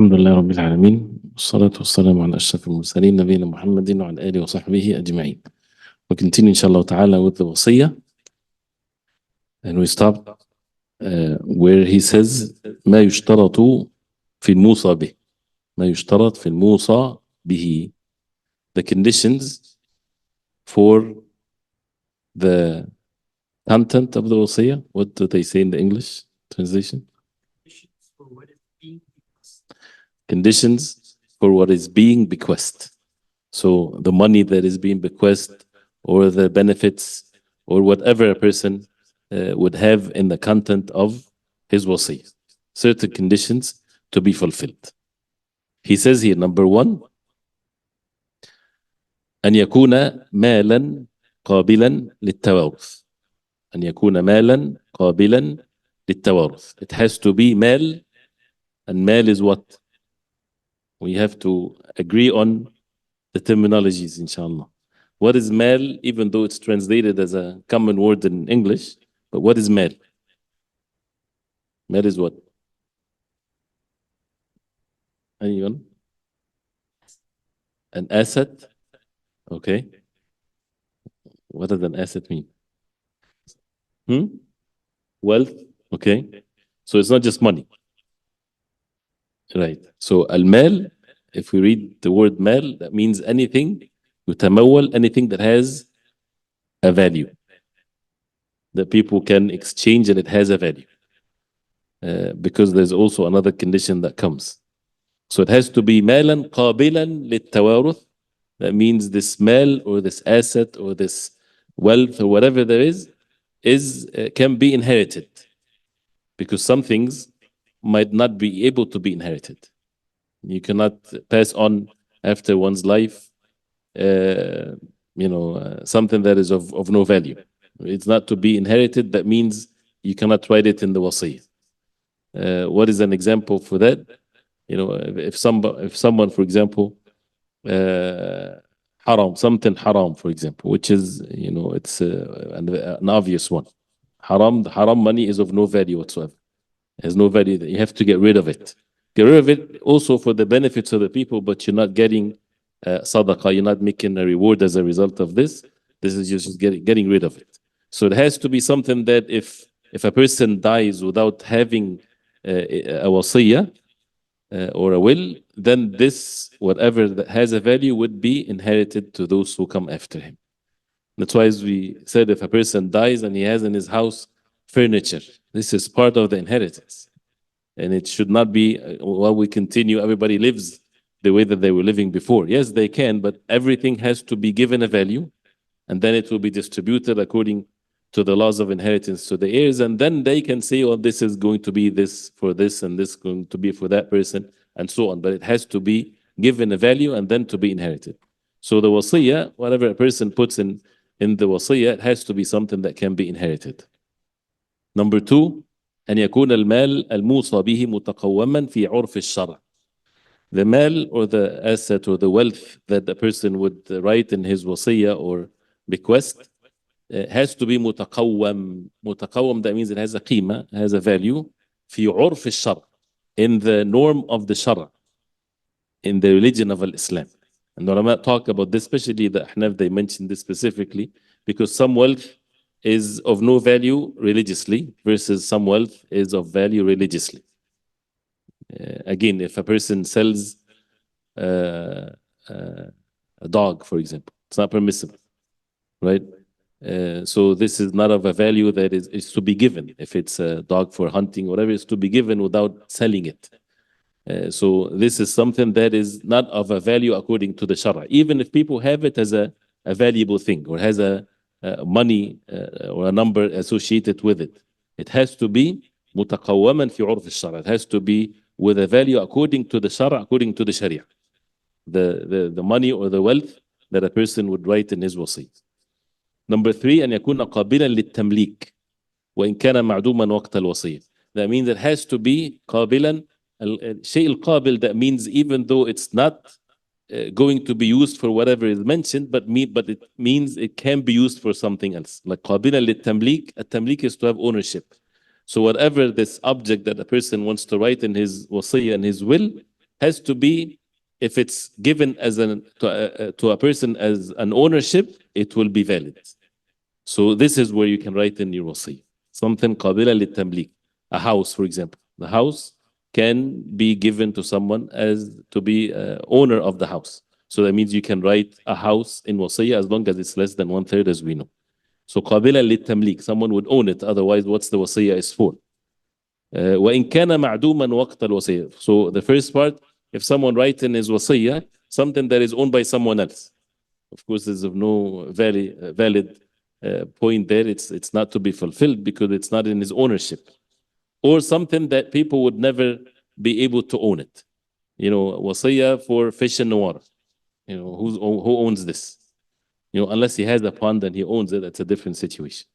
الحمد لله رب العالمين والصلاة والسلام على أشرف المرسلين نبينا محمد وعلى آله وصحبه أجمعين. We continue inshallah ta'ala with the wasiyah, and we stopped where he says ما يشترط في الموصى به ما يشترط في الموصى به, the conditions for the content of the wasiyah. What do they say in the English translation? Conditions for what is being bequeathed. So the money that is being bequeathed, or the benefits, or whatever a person would have in the content of his wasi, certain conditions to be fulfilled. He says here, number one, أن يكون مالا قابلا للتوارث. أن يكون مالا قابلا للتوارث. It has to be mal, and mal is what? We have to agree on the terminologies, inshallah. What is mal, even though it's translated as a common word in English, but what is mal? Mal is what? Anyone? An asset? Okay. What does an asset mean? Wealth? Okay. So it's not just money. Right. So al-mal, if we read the word mal, that means anything, يتمول, anything that has a value, that people can exchange and it has a value. Because there's also another condition that comes. So it has to be مالا قابلا للتوارث. That means this mal or this asset or this wealth or whatever there is can be inherited. Because some things might not be able to be inherited. You cannot pass on after one's life, something that is of no value. It's not to be inherited. That means you cannot write it in the wasiyah. What is an example for that? If someone, for example, haram, something haram, for example, which is, it's an obvious one. The haram money is of no value whatsoever. It has no value. You have to get rid of it. Get rid of it also for the benefits of the people, but you're not getting sadaqah. You're not making a reward as a result of this. This is just getting rid of it. So it has to be something that if a person dies without having a wasiyah or a will, then this, whatever that has a value, would be inherited to those who come after him. That's why, as we said, if a person dies and he has in his house furniture, this is part of the inheritance. And it should not be, while we continue, everybody lives the way that they were living before. Yes, they can, but everything has to be given a value, and then it will be distributed according to the laws of inheritance to the heirs, and then they can say, oh, this is going to be this for this, and this is going to be for that person, and so on. But it has to be given a value and then to be inherited. So the wasiyah, whatever a person puts in the wasiyah, it has to be something that can be inherited. Number two, أن يكون المال الموصى به متقوما في عرف الشرع. The mal or the asset or the wealth that the person would write in his wasiyah or bequest has to be متقوم. متقوم, that means it has a قيمة, has a value. في عرف الشرع, in the norm of the shara, in the religion of Islam. And the ulama talk about this, especially the Ahnaf, they mentioned this specifically, because some wealth is of no value religiously versus some wealth is of value religiously. Again, if a person sells a dog, for example, it's not permissible, right? So this is not of a value that is to be given. If it's a dog for hunting, whatever, it's to be given without selling it. So this is something that is not of a value according to the Shara. Even if people have it as a valuable thing or has a money or a number associated with it, it has to be متقوما في عرف الشرع. It has to be with a value according to the Shara, according to the Sharia. The money or the wealth that a person would write in his wasi. Number three, أن يكون قابلا للتمليك وإن كان معدوما وقت الوصية. That means it has to be قابلا. الشيء القابل, that means even though it's not going to be used for whatever is mentioned, but it means it can be used for something else. Like قابلا للتمليك, التمليك is to have ownership. So whatever this object that a person wants to write in his wasiyah and his will, has to be, if it's given as to a person as an ownership, it will be valid. So this is where you can write in your wasiyah. Something قابلة للتمليك. A house, for example. The house can be given to someone as to be owner of the house. So that means you can write a house in wasiyah as long as it's less than 1/3, as we know. So قابلة للتمليك, someone would own it. Otherwise, what's the wasiyah is for? وإن كان معدوما وقت الوصية. So the first part, if someone writes in his wasiyah something that is owned by someone else, of course, there's no valid point there. It's not to be fulfilled because it's not in his ownership, or something that people would never be able to own it. Wasiyah for fish in the water. Who owns this? Unless he has a pond and he owns it, that's a different situation.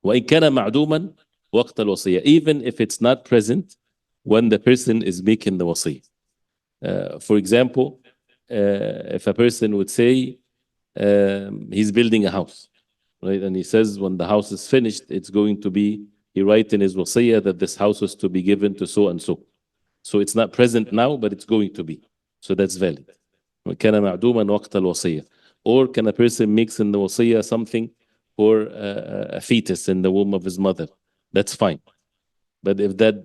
وإن كان معدوما وقت الوصية, even if it's not present when the person is making the wasiyah. For example, if a person would say he's building a house, right? And he says when the house is finished, it's going to be, he writes in his wasiyah that this house is to be given to so and so. So it's not present now, but it's going to be. So that's valid. كان معدوما وقت الوصية. Or can a person mix in the wasiyah something for a fetus in the womb of his mother? That's fine. But if that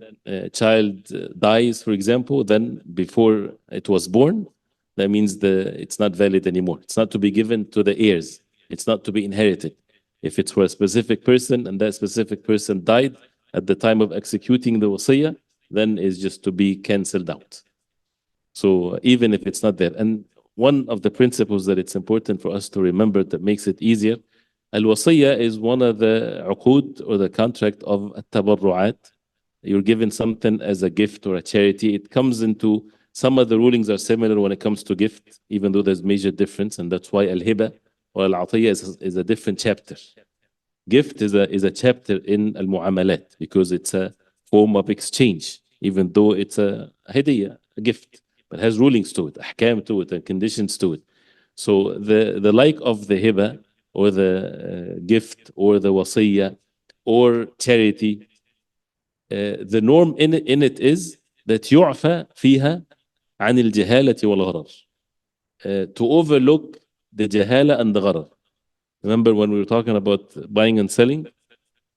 child dies, for example, then before it was born, that means it's not valid anymore. It's not to be given to the heirs. It's not to be inherited. If it's for a specific person and that specific person died at the time of executing the wasiyah, then it's just to be cancelled out. So even if it's not there. And one of the principles that it's important for us to remember that makes it easier, al-wasiyah is one of the uqud, or the contract of at-tabarru'at. You're given something as a gift or a charity. It comes into, some of the rulings are similar when it comes to gift, even though there's major difference, and that's why al-hiba or al-atiyah is a different chapter. Gift is a chapter in al-mu'amalat because it's a form of exchange, even though it's a hadiyah, a gift, but has rulings to it, ahkam to it, and conditions to it. So the like of the hiba or the gift or the wasiyah or charity, the norm in it is that يعفى فيها عن الجهالة والغرر. To overlook the jahala and the gharar. Remember when we were talking about buying and selling,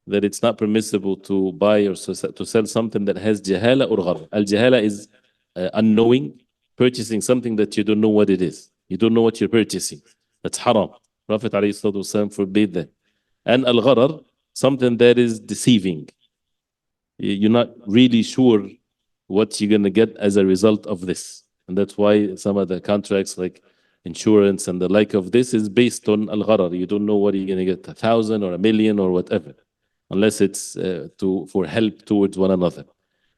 that it's not permissible to buy or to sell something that has jahala or gharar. Al-jahala is unknowing, purchasing something that you don't know what it is. You don't know what you're purchasing. That's haram. Prophet ﷺ forbade that. And al-gharar, something that is deceiving. You're not really sure what you're going to get as a result of this. And that's why some of the contracts like insurance and the like of this is based on al-gharar. You don't know what you're going to get, 1,000 or 1,000,000 or whatever, unless it's for help towards one another.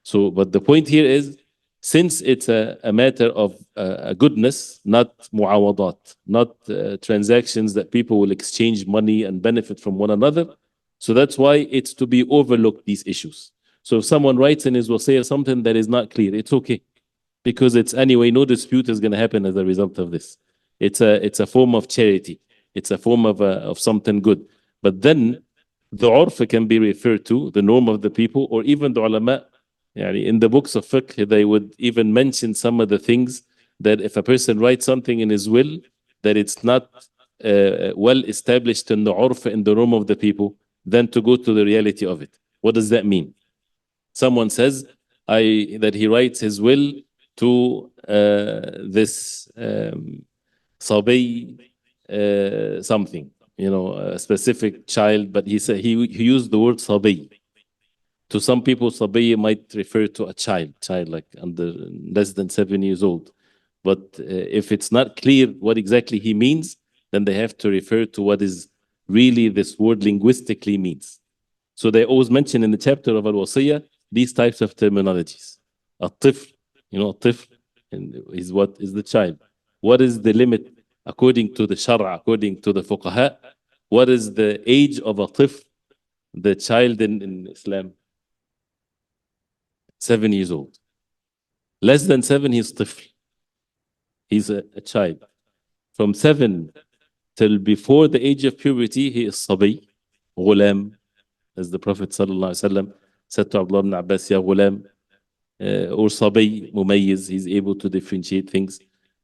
So, but the point here is, since it's a matter of goodness, not muawadat, not transactions that people will exchange money and benefit from one another, so that's why it's to be overlooked, these issues. So if someone writes in his wasiyah something that is not clear, it's okay, because it's anyway, no dispute is going to happen as a result of this. It's a form of charity. It's a form of something good. But then the urf can be referred to, the norm of the people, or even the ulama. In the books of fiqh, they would even mention some of the things that if a person writes something in his will, that it's not well established in the urf, in the norm of the people, then to go to the reality of it. What does that mean? Someone says that he writes his will to this sabi something, a specific child, but he said he used the word sabi. To some people, sabi might refer to a child like under less than 7 years old. But if it's not clear what exactly he means, then they have to refer to what is really this word linguistically means. So they always mention in the chapter of al-wasiyah these types of terminologies. At-tifl, at-tifl is what is the child. What is the limit according to the shara, according to the fuqaha? What is the age of a tifl, the child in Islam? 7 years old. Less than 7, he's tifl. He's a child. From 7 till before the age of puberty, he is sabi, ghulam, as the Prophet ﷺ said to Abdullah ibn Abbas, Ya ghulam, or صبي مميز, he's able to differentiate things.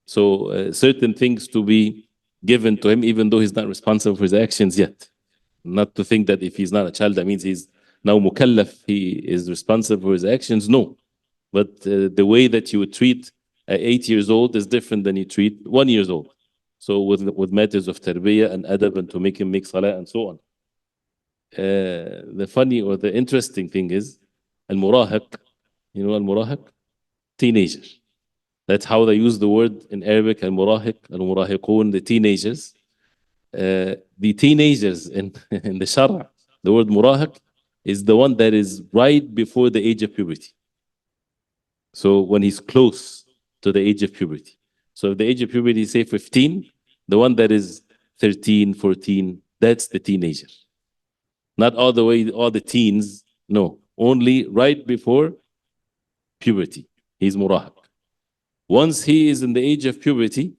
So certain things to be given to him, even though he's not responsible for his actions yet. Not to think that if he's not a child, that means he's now mukallaf, he is responsible for his actions. No. But the way that you would treat 8 years old is different than you treat 1 year old. So with matters of tarbiyah and adab and to make him make salah and so on. The funny or the interesting thing is al-murahiq, you know al-murahiq? Teenager. That's how they use the word in Arabic, al-murahiq, al-murahiqun, the teenagers. The teenagers in, in the Shara, the word murahiq is the one that is right before the age of puberty. So when he's close to the age of puberty. So if the age of puberty, say 15, the one that is 13, 14, that's the teenager. Not all the way, all the teens, no. Only right before puberty, he's murahiq. Once he is in the age of puberty,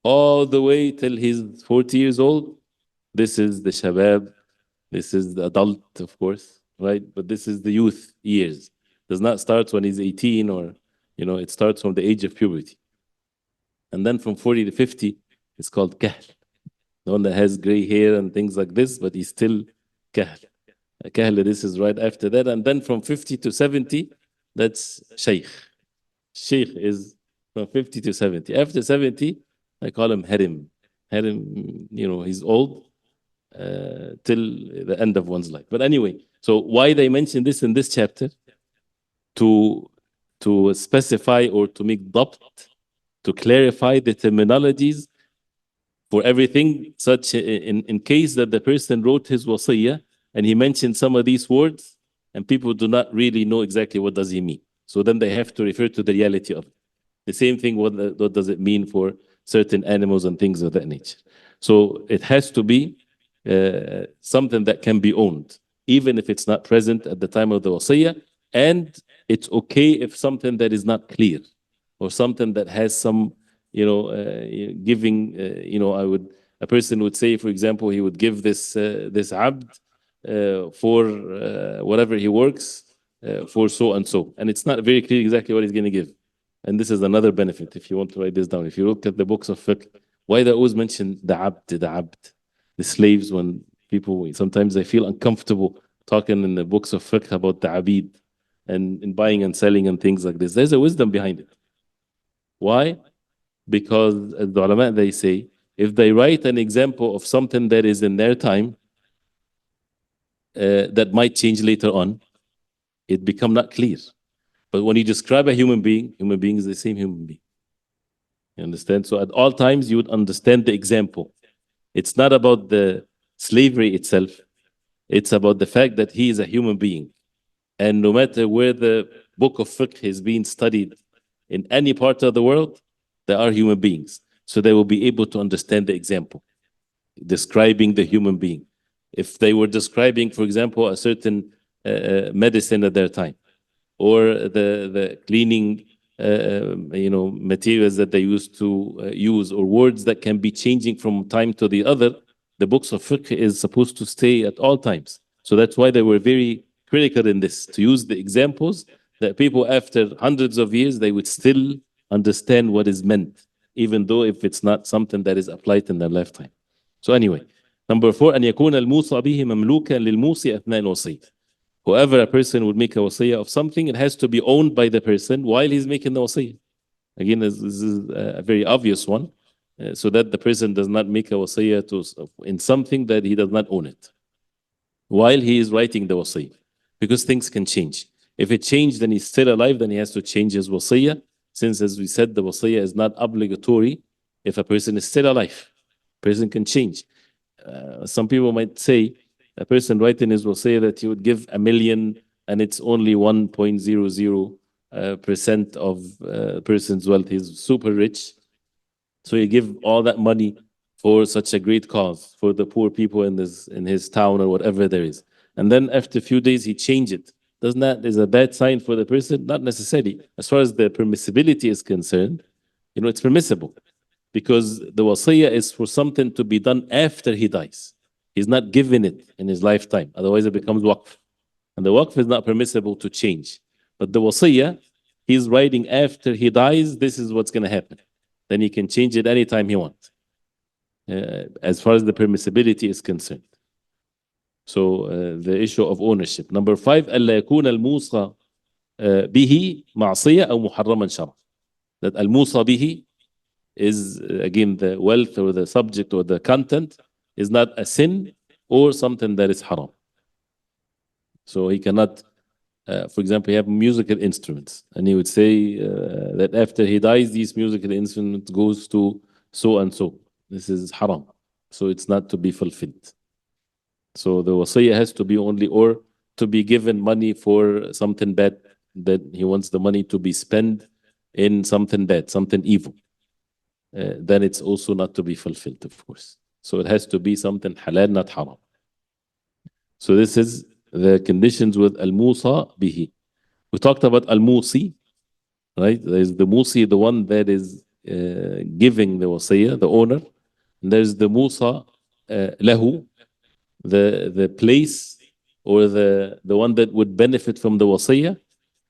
all the way till he's 40 years old, this is the shabab, this is the adult, of course, right? But this is the youth years. Does not start when he's 18 or, you know, it starts from the age of puberty. And then from 40 to 50, it's called kahl. The one that has gray hair and things like this, but he's still kahl. Kahl, this is right after that. And then from 50 to 70, that's Sheikh. Sheikh is from 50 to 70. After 70, I call him Harim. Harim, you know, he's old till the end of one's life. But anyway, so why they mention this in this chapter? To specify or to make dabt, to clarify the terminologies for everything, such in case that the person wrote his wasiyah and he mentioned some of these words and people do not really know exactly what does he mean. So then they have to refer to the reality of it. The same thing, what does it mean for certain animals and things of that nature. So it has to be something that can be owned, even if it's not present at the time of the wasiyah. And it's okay if something that is not clear or something that has some, you know, giving, you know, a person would say, for example, he would give this abd for whatever he works for so and so. And it's not very clear exactly what he's going to give. And this is another benefit if you want to write this down. If you look at the books of fiqh, why they always mention the abd, the slaves, when people, sometimes they feel uncomfortable talking in the books of fiqh about the abid and in buying and selling and things like this. There's a wisdom behind it. Why? Because as the ulama, they say, if they write an example of something that is in their time, that might change later on, it become not clear. But when you describe a human being is the same human being. You understand? So at all times, you would understand the example. It's not about the slavery itself. It's about the fact that he is a human being. And no matter where the book of fiqh is being studied in any part of the world, there are human beings. So they will be able to understand the example, describing the human being. If they were describing, for example, a certain medicine at their time, or the cleaning you know, materials that they used to use, or words that can be changing from time to the other, the books of fiqh is supposed to stay at all times. So that's why they were very critical in this, to use the examples that people after hundreds of years, they would still understand what is meant, even though if it's not something that is applied in their lifetime. So anyway, number 4, أن يكون الموصى به مملوكا للموصي أثناء الوصية. Whoever a person would make a wasiyah of something, it has to be owned by the person while he's making the wasiyah. Again, this is a very obvious one, so that the person does not make a wasiyah in something that he does not own it while he is writing the wasiyah, because things can change. If it changed and he's still alive, then he has to change his wasiyah, since, as we said, the wasiyah is not obligatory if a person is still alive. A person can change. Some people might say, a person writing his wasiyah that he would give 1 million and it's only 1.00% of a person's wealth. He's super rich. So you give all that money for such a great cause, for the poor people in his town or whatever there is. And then after a few days, he change it. Doesn't that is a bad sign for the person? Not necessarily. As far as the permissibility is concerned, you know, it's permissible, because the wasiyah is for something to be done after he dies. He's not given it in his lifetime. Otherwise, it becomes waqf. And the waqf is not permissible to change. But the wasiyah, he's writing after he dies, this is what's going to happen. Then he can change it anytime he wants, as far as the permissibility is concerned. So the issue of ownership. Number 5, ألا يكون الموصى به معصية أو محرما شرعا. That الموصى به is again the wealth or the subject or the content is not a sin or something that is haram. So he cannot, for example, he have musical instruments, and he would say that after he dies, these musical instruments goes to so and so. This is haram, so it's not to be fulfilled. So the wasiyah has to be only, or to be given money for something bad, that he wants the money to be spent in something bad, something evil. Then it's also not to be fulfilled, of course. So it has to be something halal, not haram. So this is the conditions with al-musa bihi. We talked about al-musi, right? There's the musi, the one that is giving the wasiyah, the owner. And there's the musa lahu, the place or the one that would benefit from the wasiyah.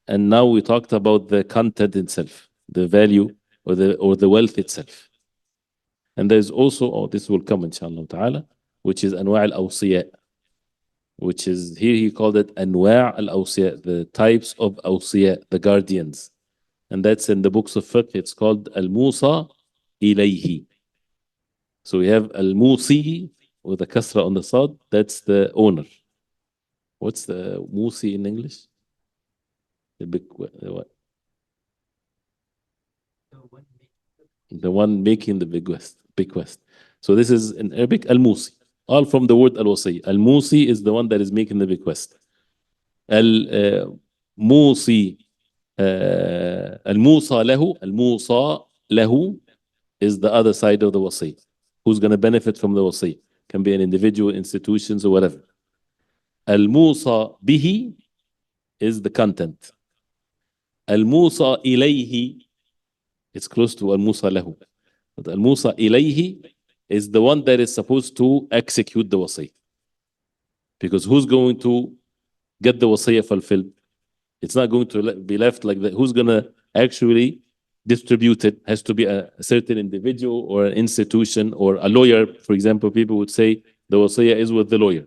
And now we talked about the content itself, the value or the wealth itself. And there's also, this will come inshallah ta'ala, which is anwa' al-awsiya, which is, here he called it anwa' al-awsiya, the types of awsiya, the guardians. And that's in the books of fiqh, it's called al-musa ilayhi. So we have al-musi with a kasra on the sad, that's the owner. What's the musi in English? The big what? The one making the bequest. So this is in Arabic al-musi, all from the word al-wasi. Al-musi is the one that is making the bequest. Al-musi, al-musa lahu is the other side of the wasi. Who's going to benefit from the wasi? Can be an individual, institutions, or whatever. Al-musa bihi is the content. Al-musa ilayhi, it's close to al-musa lahu. But al-musa ilayhi is the one that is supposed to execute the wasiyah. Because who's going to get the wasiyah fulfilled? It's not going to be left like that. Who's going to actually distribute it? Has to be a certain individual or an institution or a lawyer. For example, people would say the wasiyah is with the lawyer.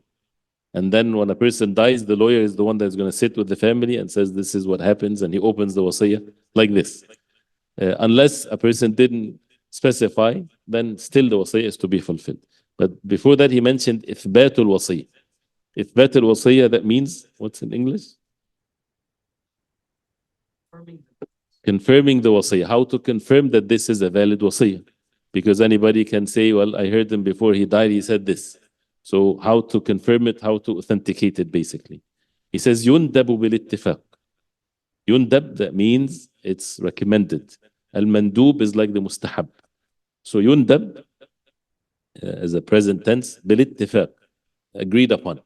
And then when a person dies, the lawyer is the one that's going to sit with the family and says, this is what happens, and he opens the wasiyah like this. Unless a person didn't specify, then still the wasiyah is to be fulfilled. But before that, he mentioned ithbatul wasiyah. Ithbatul wasiyah, that means, what's in English? Confirming the wasiyah. How to confirm that this is a valid wasiyah? Because anybody can say, well, I heard him before he died, he said this. So how to confirm it, how to authenticate it, basically. He says, yundabu bil ittifaq. Yundab, that means it's recommended. Al-mandub is like the mustahab. So yundab, as a present tense, bil ittifaq, agreed upon.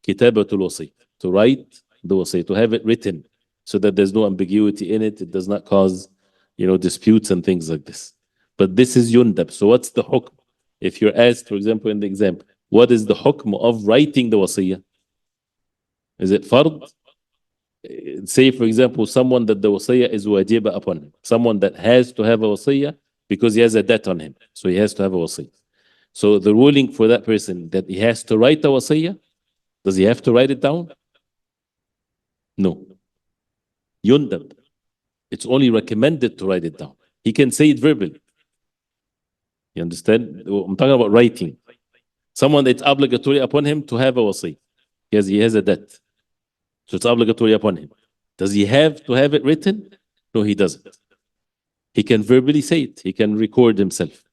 Kitabatul wasi, to write the wasi, to have it written, so that there's no ambiguity in it. It does not cause, disputes and things like this. But this is yundab. So what's the hukm? If you're asked, for example, in the exam, what is the hukm of writing the wasiyah? Is it fard? Say, for example, someone that the wasiyah is wajiba upon him. Someone that has to have a wasiyah because he has a debt on him. So he has to have a wasiyah. So the ruling for that person that he has to write the wasiyah, does he have to write it down? No. Yundab. It's only recommended to write it down. He can say it verbally. You understand? I'm talking about writing. Someone that's obligatory upon him to have a wasi. He has a debt. So it's obligatory upon him. Does he have to have it written? No, he doesn't. He can verbally say it. He can record himself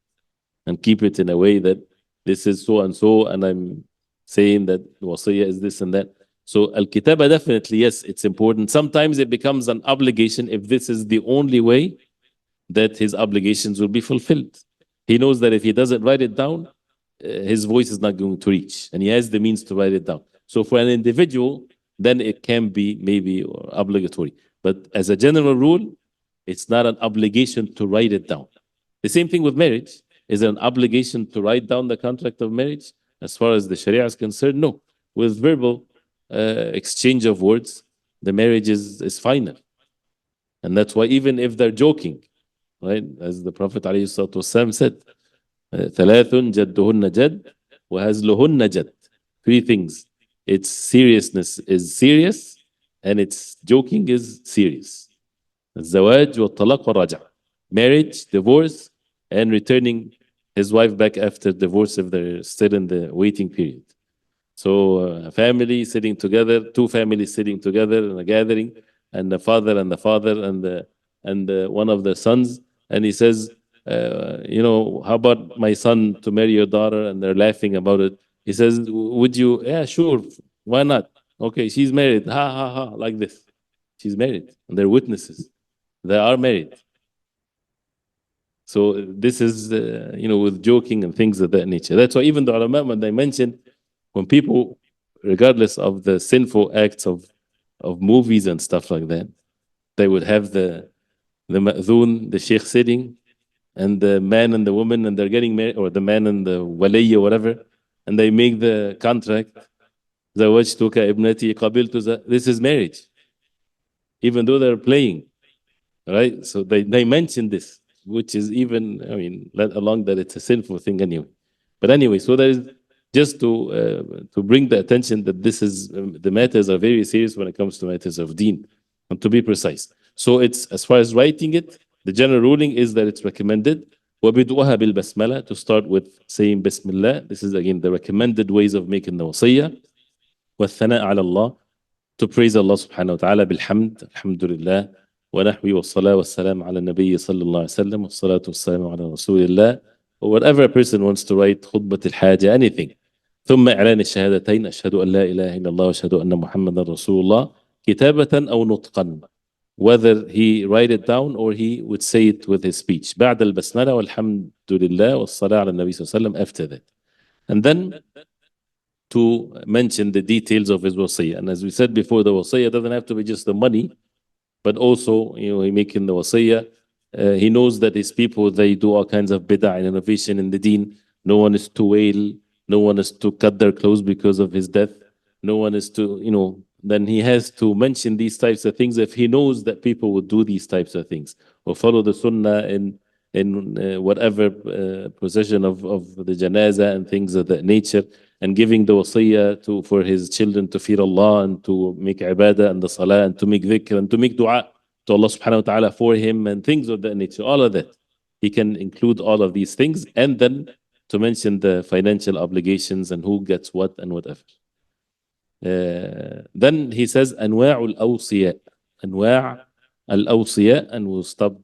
and keep it in a way that this is so and so, and I'm saying that wasiyah is this and that. So al-kitaba, definitely, yes, it's important. Sometimes it becomes an obligation if this is the only way that his obligations will be fulfilled. He knows that if he doesn't write it down, his voice is not going to reach, and he has the means to write it down. So for an individual, then it can be maybe obligatory. But as a general rule, it's not an obligation to write it down. The same thing with marriage. Is it an obligation to write down the contract of marriage? As far as the Sharia is concerned, no. With verbal exchange of words, the marriage is final. And that's why even if they're joking, right, as the Prophet ﷺ said, ثلاث جدهن جد وهزلهن جد. Three things. Its seriousness is serious and its joking is serious. الزواج والطلاق والرجع. Marriage, divorce, and returning his wife back after divorce if they're still in the waiting period. So a family sitting together, two families sitting together in a gathering, and the father and the father and one of the sons, and he says, how about my son to marry your daughter? And they're laughing about it. He says, would you? Yeah, sure. Why not? Okay, she's married. Ha ha ha, like this. She's married, and they're witnesses. They are married. So this is, with joking and things of that nature. That's why even the ulama, when they mention, when people, regardless of the sinful acts of movies and stuff like that, they would have the ma'dhoon, the sheikh sitting, and the man and the woman, and they're getting married, or the man and the wali or whatever, and they make the contract. زوجتك ابنتي قبلت This is marriage, even though they're playing, right? So they mention this, which is even, let alone that it's a sinful thing anyway. But anyway, so there is just to bring the attention that this is the matters are very serious when it comes to matters of deen, and to be precise. So it's, as far as writing it, the general ruling is that it's recommended وبدؤها بالبسملة, to start with saying Bismillah. This is again the recommended ways of making the wasiyah. والثناء على الله, to praise Allah subhanahu wa ta'ala بالحمد, alhamdulillah, ونحوي والصلاة والسلام على النبي صلى الله عليه وسلم والصلاة والسلام على رسول الله, or whatever a person wants to write, خطبة الحاجة, anything. ثم إعلان الشهادتين أشهد أن لا إله إلا الله وأشهد أن محمدا رسول الله, كتابة أو نطقا, whether he write it down or he would say it with his speech. بعد البسملة والحمد لله والصلاة على النبي صلى الله عليه وسلم, after that. And then to mention the details of his wasiyah. And as we said before, the wasiyah doesn't have to be just the money, but also, he making the wasiyah. He knows that his people, they do all kinds of bid'ah and innovation in the deen. No one is to wail. No one is to cut their clothes because of his death. No one is to, then he has to mention these types of things if he knows that people would do these types of things, or follow the sunnah in whatever possession of the janazah and things of that nature, and giving the wasiyah for his children to fear Allah and to make ibadah and the salah and to make dhikr and to make dua to Allah subhanahu wa ta'ala for him and things of that nature, all of that. He can include all of these things, and then to mention the financial obligations and who gets what and whatever. Then he says أنواع الأوصياء, أنواع الأوصياء, and we'll stop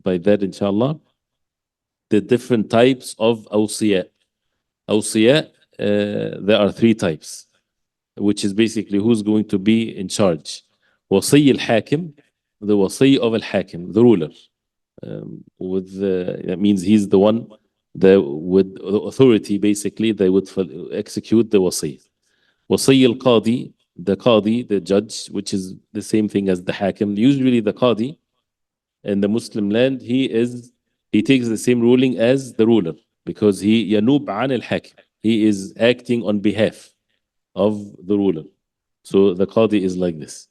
by that inshallah. The different types of أوصياء. أوصياء, there are three types, which is basically who's going to be in charge. وصي الحاكم, the wasi of al-hakim, the ruler. That means he's the one that with the authority, basically, they would execute the wasi. Wasi al-qadi, the qadi, the judge, which is the same thing as the hakim. Usually the qadi in the Muslim land, he takes the same ruling as the ruler, because he yanub an al-hakim. He is acting on behalf of the ruler. So the qadi is like this.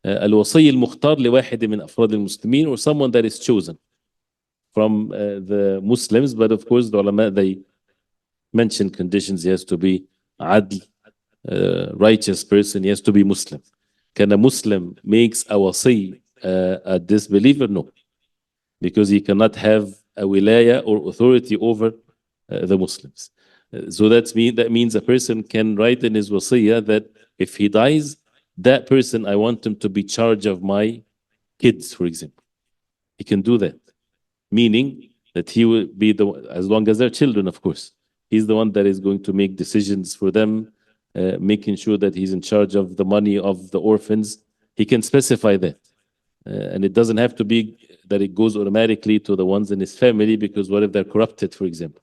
الوصي المختار لواحد من أفراد المسلمين, or someone that is chosen from the Muslims, but of course the ulama, they mention conditions. He has to be adl, righteous person. He has to be Muslim. Can a Muslim makes a wasi a disbeliever? No, because he cannot have a wilaya or authority over the Muslims. So that means a person can write in his wasiyah that if he dies, that person, I want him to be charge of my kids, for example. He can do that, meaning that he will be as long as they're children, of course. He's the one that is going to make decisions for them, making sure that he's in charge of the money of the orphans. He can specify that. And it doesn't have to be that it goes automatically to the ones in his family, because what if they're corrupted, for example?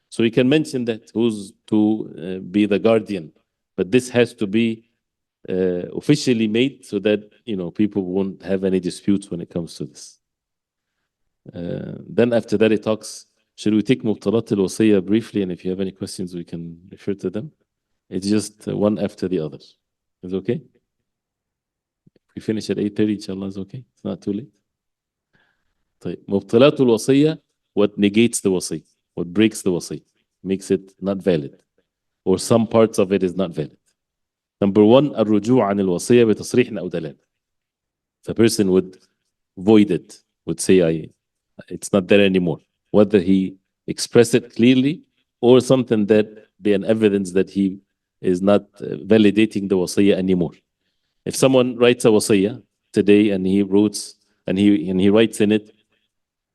So he can mention that who's to be the guardian. But this has to be officially made so that people won't have any disputes when it comes to this. Then after that, he talks. Should we take mubtalat al-wasiyya briefly? And if you have any questions, we can refer to them. It's just one after the other. Is it okay? If we finish at 8:30, inshallah, is okay. It's not too late. طيب مبطلات الوصية, what negates the وصية, what breaks the وصية, makes it not valid, or some parts of it is not valid. Number one, الرجوع عن الوصية بتصريح أو دلالة. If a person would void it, would say, it's not there anymore, whether he express it clearly or something that be an evidence that he is not validating the wasiyah anymore. If someone writes a wasiyah today and he writes in it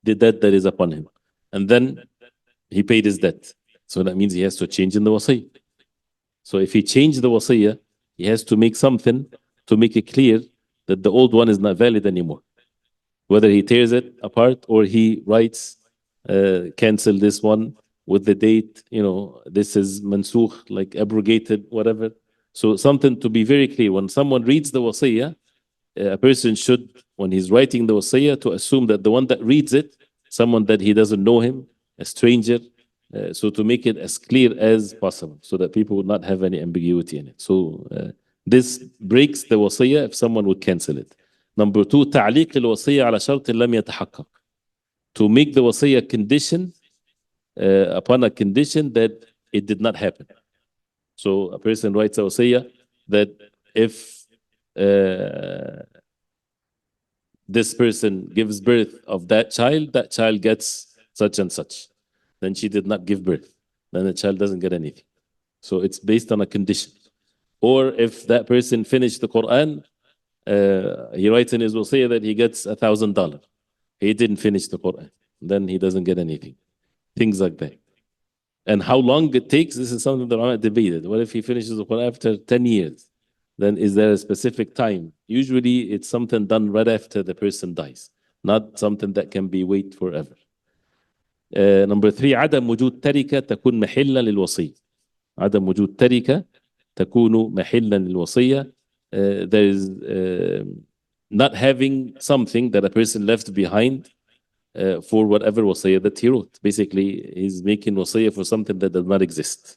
the debt that is upon him, and then he paid his debt, so that means he has to change in the wasiyah. So if he changed the wasiyah, he has to make something to make it clear that the old one is not valid anymore. Whether he tears it apart or he writes, cancel this one with the date, this is mansukh, like abrogated, whatever. So something to be very clear. When someone reads the wasiyah, a person should, when he's writing the wasiyah, to assume that the one that reads it, someone that he doesn't know him, a stranger, so to make it as clear as possible, so that people would not have any ambiguity in it. So this breaks the wasiyah if someone would cancel it. Number two, تعليق الوصية على شرط لم يتحقق. To make the wasiyah condition upon a condition that it did not happen. So a person writes a wasiyah that if this person gives birth of that child gets such and such. Then she did not give birth. Then the child doesn't get anything. So it's based on a condition. Or if that person finished the Quran, he writes in his wasiyah that he gets $1,000. He didn't finish the Quran. Then he doesn't get anything. Things like that. And how long it takes, this is something that ulama debated. What if he finishes the Quran after 10 years? Then is there a specific time? Usually it's something done right after the person dies, not something that can be wait forever. Number three, عدم وجود تركة تكون محلا للوصية. عدم وجود تركة تكون محلا للوصية. There is not having something that a person left behind for whatever wasiyah that he wrote. Basically, he's making wasiyah for something that does not exist.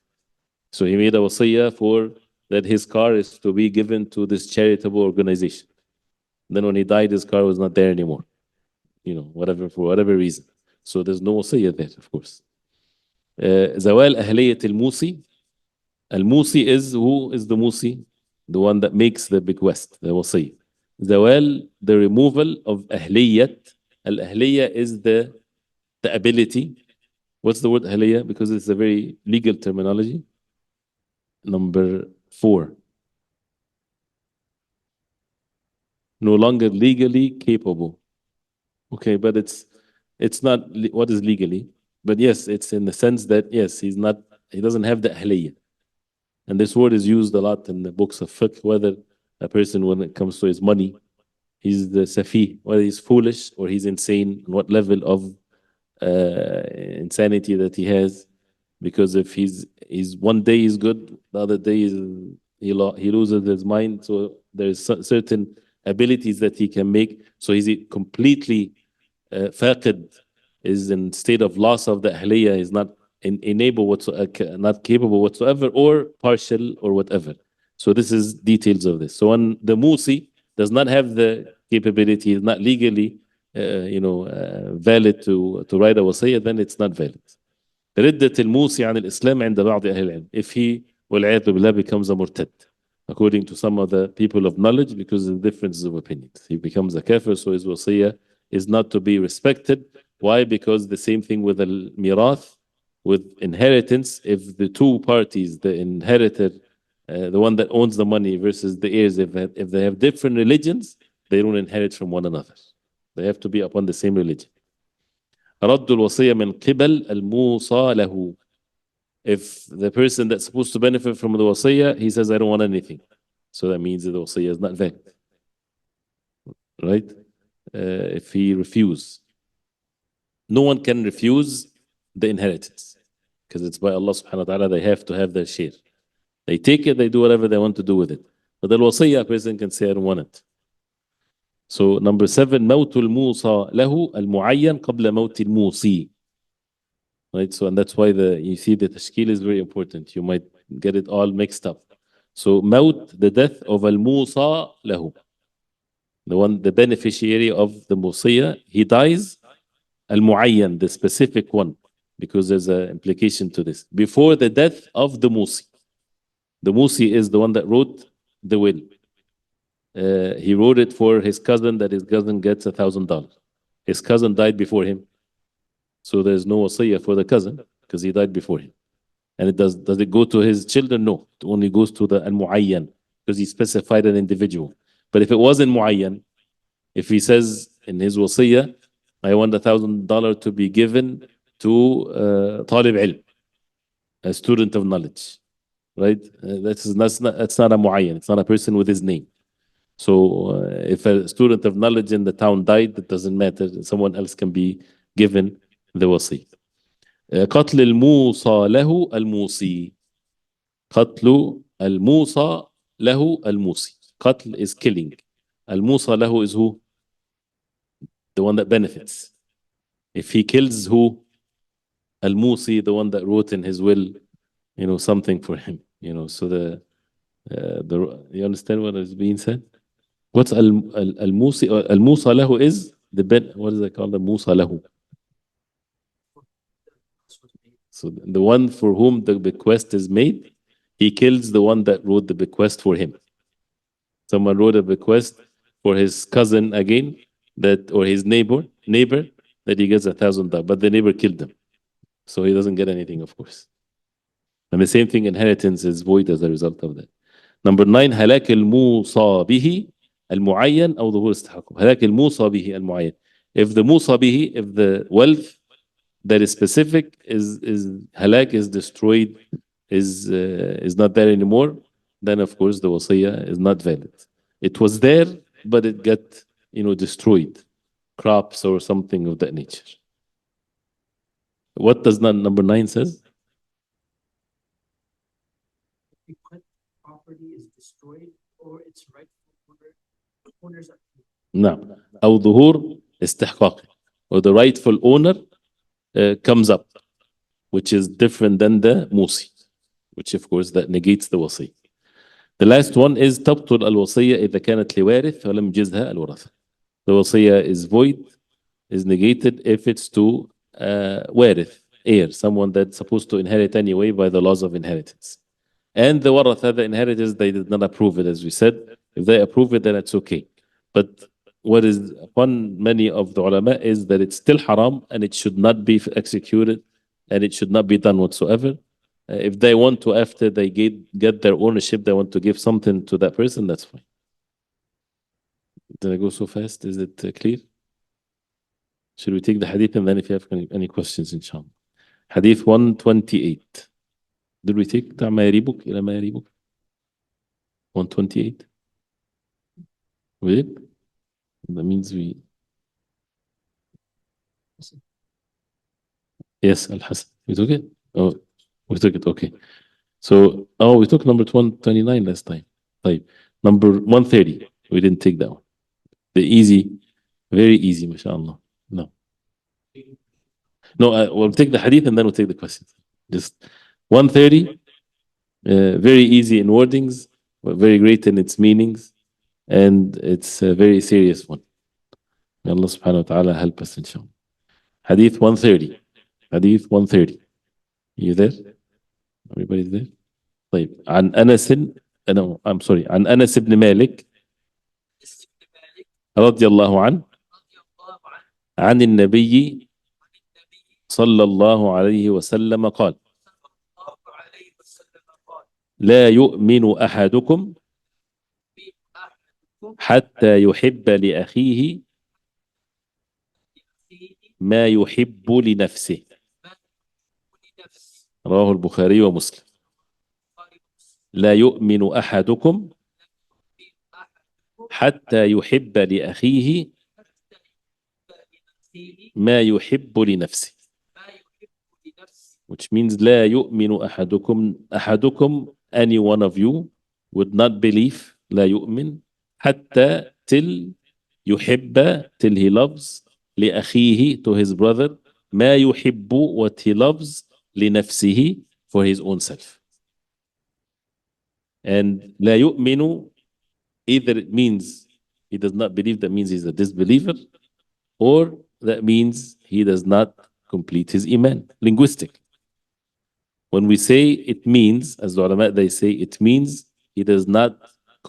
So he made a wasiyah for that his car is to be given to this charitable organization. Then when he died, his car was not there anymore. Whatever, for whatever reason. So there's no wasiyah there, of course. زوال أهلية الموصي. الموصي who is the موصي? The one that makes the bequest, the wasiyah. زوال, the removal of أهلية. Al-ahliyah is the ability. What's the word ahliyah? Because it's a very legal terminology. Number four. No longer legally capable. Okay, but it's not what is legally. But yes, it's in the sense that yes, he doesn't have the ahliyah. And this word is used a lot in the books of fiqh, whether a person, when it comes to his money, he's the safi, whether he's foolish or he's insane, what level of insanity that he has. Because if he's one day he's good, the other day he loses his mind. So there's certain abilities that he can make. So he's completely faqid, is in state of loss of the ahliyah, is not not capable whatsoever, or partial or whatever. So this is details of this. So when the musi does not have the capability, is not legally valid to write a wasiyah, then it's not valid. ردة الموصي عن الإسلام عند بعض أهل العلم. If he والعياذ بالله becomes a murtad, according to some of the people of knowledge, because of the differences of opinions, he becomes a kafir, so his wasiyah is not to be respected. Why? Because the same thing with al-mirath, with inheritance. If the two parties, the inheritor, the one that owns the money versus the heirs, if they have different religions, they don't inherit from one another. They have to be upon the same religion. رد الوصية من قبل الموصى له. If the person that's supposed to benefit from the wasiyah, he says, I don't want anything. So that means that the wasiyah is not valid. Right? If he refuses. No one can refuse the inheritance. Because it's by Allah subhanahu wa ta'ala, they have to have their share. They take it, they do whatever they want to do with it. But the wasiyah, a person can say, I don't want it. So number 7, موت الموصى له المعين قبل موت الموصي. Right, so and that's why you see the tashkil is very important. You might get it all mixed up. So موت, the death of الموصى له, the beneficiary of the musiyah, he dies Al-Muayyan, the specific one, because there's an implication to this. Before the death of the Musi. The Musi is the one that wrote the will. He wrote it for his cousin that his cousin gets $1,000. His cousin died before him. So there's no wasiyah for the cousin because he died before him. And does it go to his children? No, it only goes to the al-muayyan because he specified an individual. But if it wasn't muayyan, if he says in his wasiyah, I want $1,000 to be given to talib ilm, a student of knowledge, right? That's not a muayyan. It's not a person with his name. So if a student of knowledge in the town died, it doesn't matter. Someone else can be given the wasi. قتل الموصى له الموصي. قتل الموصى له الموصي. قتل is killing. الموصى له is who? The one that benefits. If he kills who? الموصي, the one that wrote in his will, something for him. So you understand what is being said? What's al-Musi? Al-Musa lahu is what is it called? Al-Musa lahu. So the one for whom the bequest is made, he kills the one that wrote the bequest for him. Someone wrote a bequest for his cousin again, or his neighbor that he gets $1,000, but the neighbor killed him, so he doesn't get anything, of course. And the same thing, inheritance is void as a result of that. Number 9, هلاك الموصى به المعين أو ظهور استحقاقه. هلاك الموصى به المعين. If the موصى به, if the wealth that is specific is halak, is destroyed, is not there anymore, then of course the wasiyah is not valid. It was there, but it got destroyed, crops or something of that nature. What does number 9 says? Property is destroyed or its rightful owners are. نعم. أو ظهور استحقاقه, or the rightful owner comes up, which is different than the musi, which of course that negates the wasi. The last one is تبطل الوصية إذا كانت لوارث ولم يجزها الورثة. The wasiya is void, is negated if it's to warith, heir, someone that's supposed to inherit anyway by the laws of inheritance. And the waratha, the inheritors, they did not approve it, as we said. If they approve it, then it's okay. But what is upon many of the ulama is that it's still haram and it should not be executed and it should not be done whatsoever. If they want to, after they get their ownership, they want to give something to that person, that's fine. Did I go so fast? Is it clear? Should we take the hadith and then if you have any questions, inshallah. Hadith 128. Did we take دع ما يريبك إلى ما يريبك? 128. We did? That means we. Yes, Al-Hasan. We took it? Oh, we took it. Okay. So, we took number 129 last time. Like, number 130. We didn't take that one. The easy, very easy, mashallah. No. No, we'll take the hadith and then we'll take the questions. Just 130, very easy in wordings, but very great in its meanings, and it's a very serious one. May Allah subhanahu wa ta'ala help us, inshallah. Hadith 130. Hadith 130. You there? Everybody's there? طيب. عن أنس no, I'm sorry. عن أنس بن مالك رضي الله عنه عن النبي صلى الله عليه وسلم قال لا يؤمن أحدكم حتى يحب لأخيه ما يحب لنفسه. رواه البخاري ومسلم. لا يؤمن أحدكم حتى يحب لأخيه ما يحب لنفسه. Which means لا يؤمن أحدكم, any one of you would not believe, لا يؤمن حتى till يحب, till he loves لأخيه, to his brother, ما يحب, what he loves لنفسه, for his own self. And لا يؤمن, either it means he does not believe, that means he's a disbeliever, or that means he does not complete his iman, linguistic. When we say it means, as the ulama, they say it means he does not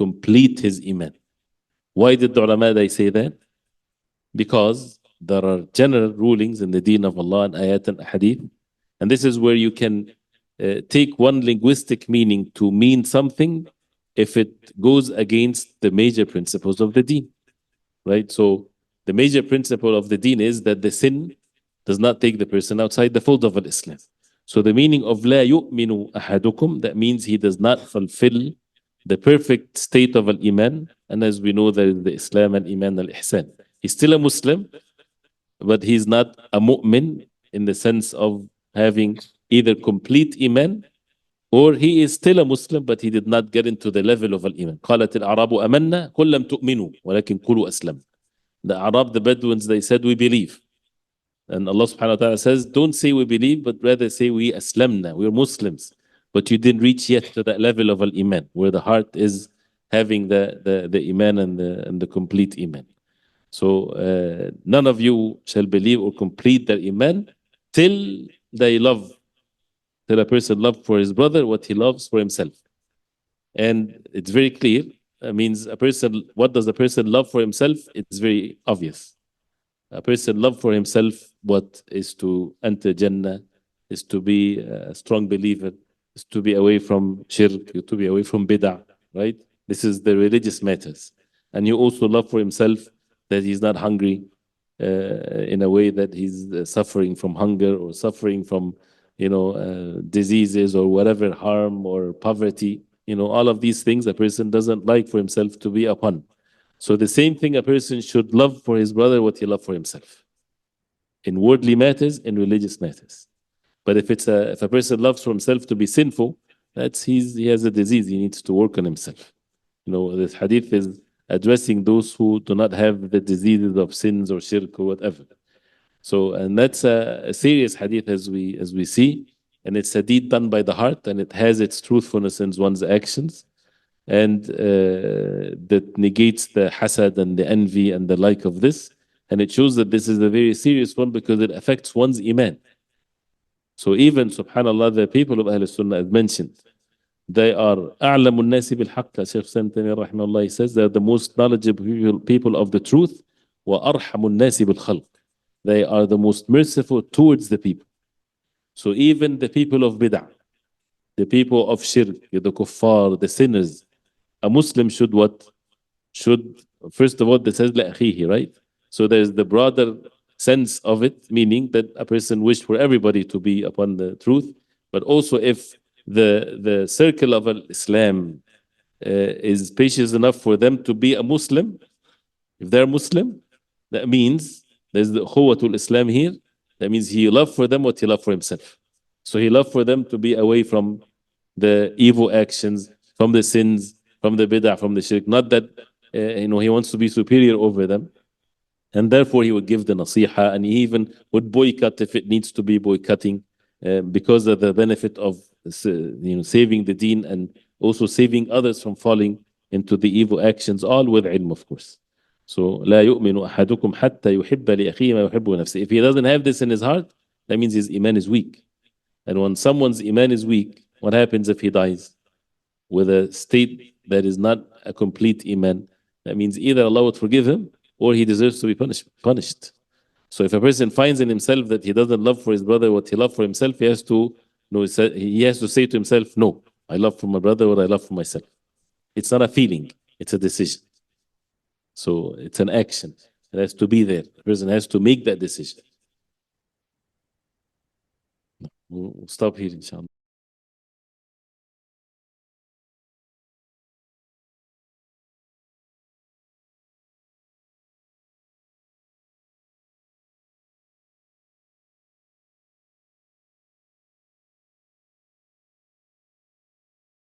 complete his iman. Why did the ulama, they say that? Because there are general rulings in the deen of Allah and ayat and hadith. And this is where you can take one linguistic meaning to mean something if it goes against the major principles of the deen. Right? So the major principle of the deen is that the sin does not take the person outside the fold of Islam. So the meaning of لا يؤمن أحدكم, that means he does not fulfill the perfect state of al-Iman. And as we know, there is the Islam and Iman al-Ihsan. He's still a Muslim, but he's not a mu'min in the sense of having either complete Iman, or he is still a Muslim, but he did not get into the level of al-Iman. قالت الأعراب أمنا قل لم تؤمنوا ولكن قولوا أسلم. The Arab, the Bedouins, they said, we believe. And Allah subhanahu wa ta'ala says, don't say we believe, but rather say we aslamna, we're Muslims. But you didn't reach yet to that level of al-Iman, where the heart is having the Iman and the complete Iman. So none of you shall believe or complete their Iman till they love, till a person loves for his brother what he loves for himself. And it's very clear. That means a person, what does a person love for himself? It's very obvious. A person love for himself what is to enter Jannah, is to be a strong believer, is to be away from shirk, to be away from bid'ah, right? This is the religious matters. And you also love for himself that he's not hungry in a way that he's suffering from hunger or suffering from, diseases or whatever harm or poverty. All of these things a person doesn't like for himself to be upon. So the same thing, a person should love for his brother what he loves for himself, in worldly matters, in religious matters. But if a person loves for himself to be sinful, he has a disease. He needs to work on himself. This hadith is addressing those who do not have the diseases of sins or shirk or whatever. So, and that's a serious hadith as we see, and it's a deed done by the heart, and it has its truthfulness in one's actions, and that negates the hasad and the envy and the like of this, and it shows that this is a very serious one because it affects one's iman. So even, subhanallah, the people of Ahl Sunnah, as mentioned, they are أعلم الناس بالحق. Sheikh Santani rahimahullah, he says they're the most knowledgeable people of the truth. وأرحم الناس بالخلق. They are the most merciful towards the people. So even the people of bid'ah, the people of shirk, the kuffar, the sinners, a Muslim should what? Should, first of all, it says لأخيه, right? So there's the broader sense of it, meaning that a person wished for everybody to be upon the truth. But also if the circle of Islam is spacious enough for them to be a Muslim, if they're Muslim, that means there's the Ukhuwatul Islam here. That means he loved for them what he loved for himself. So he loved for them to be away from the evil actions, from the sins, from the bid'ah, from the shirk. Not that he wants to be superior over them. And therefore he would give the nasiha, and he even would boycott if it needs to be boycotting, because of the benefit of saving the deen and also saving others from falling into the evil actions, all with ilm, of course. So لا يؤمن أحدكم حتى يحب لأخيه ما يحب نفسه. If he doesn't have this in his heart, that means his iman is weak. And when someone's iman is weak, what happens if he dies with a state that is not a complete iman? That means either Allah would forgive him or he deserves to be punished. So if a person finds in himself that he doesn't love for his brother what he loves for himself, he has to say to himself, no, I love for my brother what I love for myself. It's not a feeling, it's a decision. So it's an action. It has to be there. The person has to make that decision. We'll stop here, inshallah.